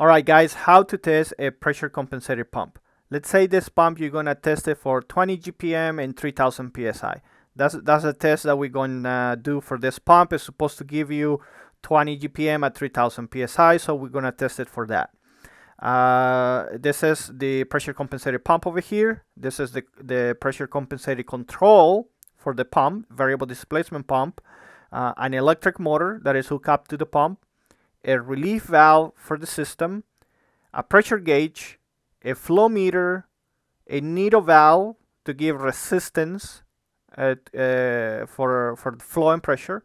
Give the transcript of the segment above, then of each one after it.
All right, guys, how to test a pressure compensated pump. Let's say this pump, you're gonna test it for 20 GPM and 3000 PSI. That's a test that we're gonna do for this pump. It's supposed to give you 20 GPM at 3000 PSI, so we're gonna test it for that. This is the pressure compensated pump over here. This is the pressure compensated control for the pump, variable displacement pump, an electric motor that is hooked up to the pump, a relief valve for the system, a pressure gauge, a flow meter, a needle valve to give resistance for flow and pressure,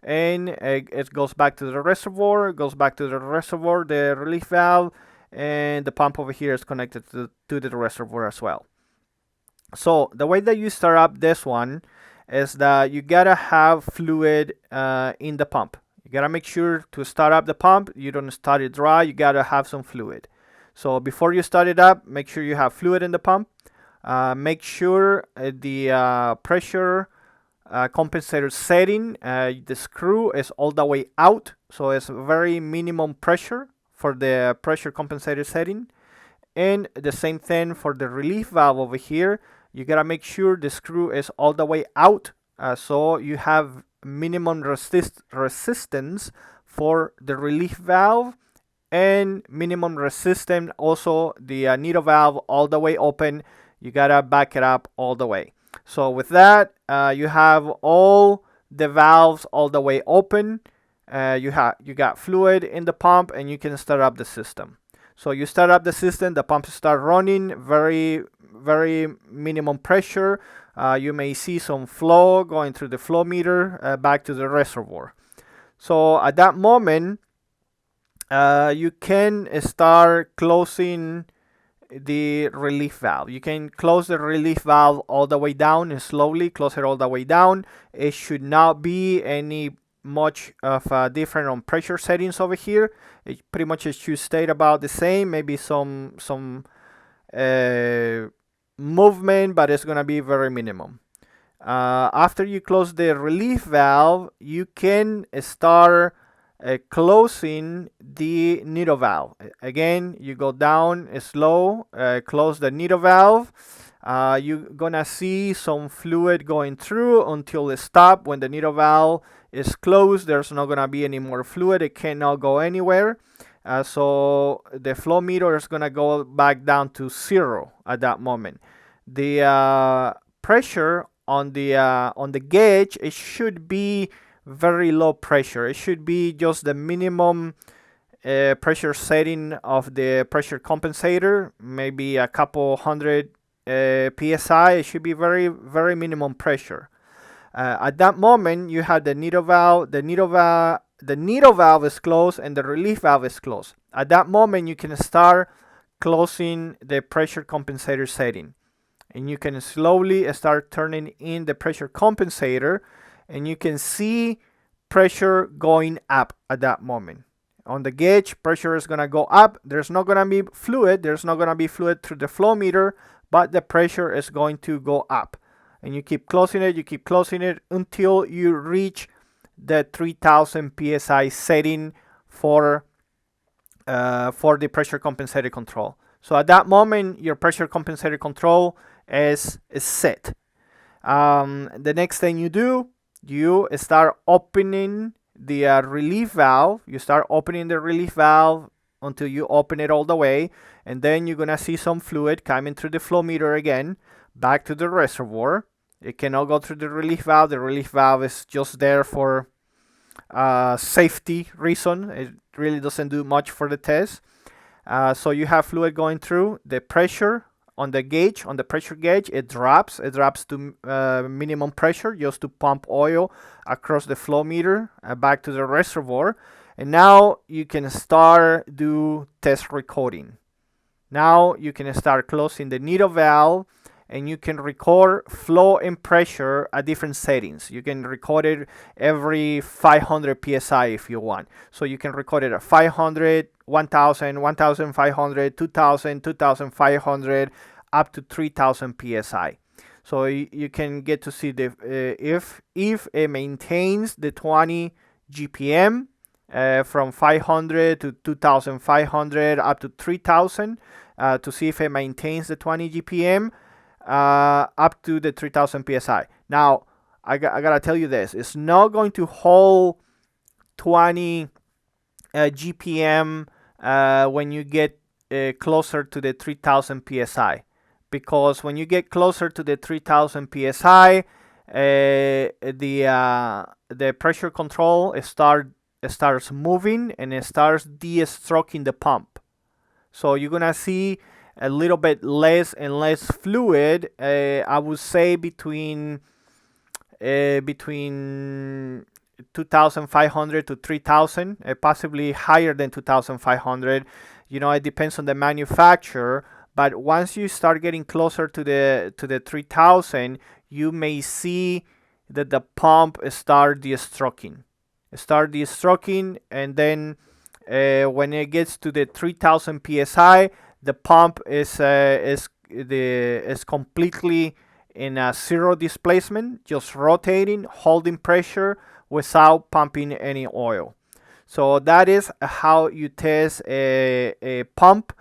and it goes back to the reservoir, the relief valve, and the pump over here is connected to the reservoir as well. So the way that you start up this one is that you gotta have fluid in the pump. You gotta make sure to start up the pump, you don't start it dry, you gotta have some fluid. So before you start it up, make sure you have fluid in the pump. Make sure the pressure compensator setting, the screw is all the way out, so it's very minimum pressure for the pressure compensator setting. And the same thing for the relief valve over here. You gotta make sure the screw is all the way out, so you have minimum resistance for the relief valve, and minimum resistance also the needle valve all the way open. You gotta back it up all the way. So with that, you have all the valves all the way open. You got fluid in the pump, and you can start up the system. So you start up the system, the pump start running, very minimum pressure. You may see some flow going through the flow meter back to the reservoir. So at that moment, you can start closing the relief valve. You can close the relief valve all the way down and slowly close it all the way down. It should not be any much of a different on pressure settings over here. It pretty much should stay about the same, maybe some movement, but it's gonna be very minimum. After you close the relief valve, you can start closing the needle valve. Again, you go down slow, close the needle valve. You're gonna see some fluid going through until it stops. When the needle valve is closed, there's not gonna be any more fluid. It cannot go anywhere. So the flow meter is gonna go back down to 0 at that moment. The pressure on the gauge, it should be very low pressure. It should be just the minimum pressure setting of the pressure compensator, maybe a couple hundred psi. It should be very minimum pressure. At that moment, you have the needle valve. The needle valve is closed and the relief valve is closed. At that moment, you can start closing the pressure compensator setting, and you can slowly start turning in the pressure compensator, and you can see pressure going up at that moment. On the gauge, pressure is gonna go up. There's not gonna be fluid. There's not gonna be fluid through the flow meter, but the pressure is going to go up. And you keep closing it until you reach the 3000 psi setting for the pressure compensated control. So at that moment, your pressure compensated control is set. The next thing you do, you start opening the relief valve. You start opening the relief valve until you open it all the way, and then you're gonna see some fluid coming through the flow meter again back to the reservoir. It cannot go through the relief valve. The relief valve is just there for safety reason. It really doesn't do much for the test. So you have fluid going through. The pressure on the gauge, on the pressure gauge, it drops to minimum pressure just to pump oil across the flow meter back to the reservoir. And now you can start do test recording. Now you can start closing the needle valve, and you can record flow and pressure at different settings. You can record it every 500 psi if you want. So you can record it at 500, 1000, 1500, 2000, 2500, up to 3000 psi. So you can get to see the if it maintains the 20 GPM from 500 to 2500 up to 3000 to see if it maintains the 20 GPM up to the 3000 psi. Now, I gotta tell you this, it's not going to hold 20 GPM when you get closer to the 3000 psi, because when you get closer to the 3000 psi, the pressure control starts moving and it starts de-stroking the pump. So you're gonna see a little bit less and less fluid. I would say between 2,500 to 3,000, possibly higher than 2,500. You know, it depends on the manufacturer. But once you start getting closer to the 3,000, you may see that the pump start de-stroking, and then when it gets to the 3,000 psi, the pump is completely in a zero displacement, just rotating, holding pressure without pumping any oil. So that is how you test a pump.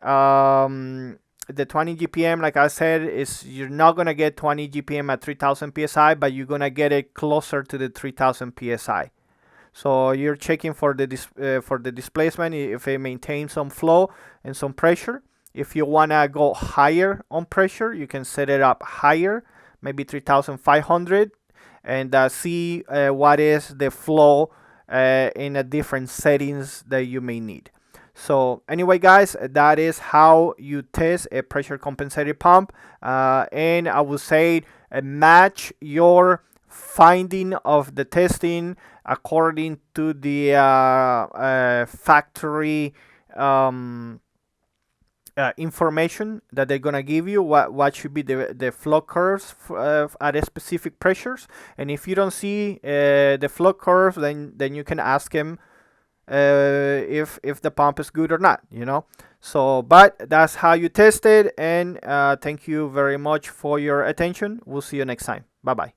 The 20 GPM, like I said, is you're not gonna get 20 GPM at 3,000 psi, but you're gonna get it closer to the 3,000 psi. So you're checking for the displacement, if it maintains some flow and some pressure. If you wanna go higher on pressure, you can set it up higher, maybe 3,500, and see what is the flow in a different settings that you may need. So anyway, guys, that is how you test a pressure compensated pump, and I would say match your finding of the testing according to the factory information that they're gonna give you. What should be the flow curves at a specific pressures, and if you don't see the flow curve, then you can ask him if the pump is good or not, you know. So, but that's how you test it, and thank you very much for your attention. We'll see you next time. Bye bye.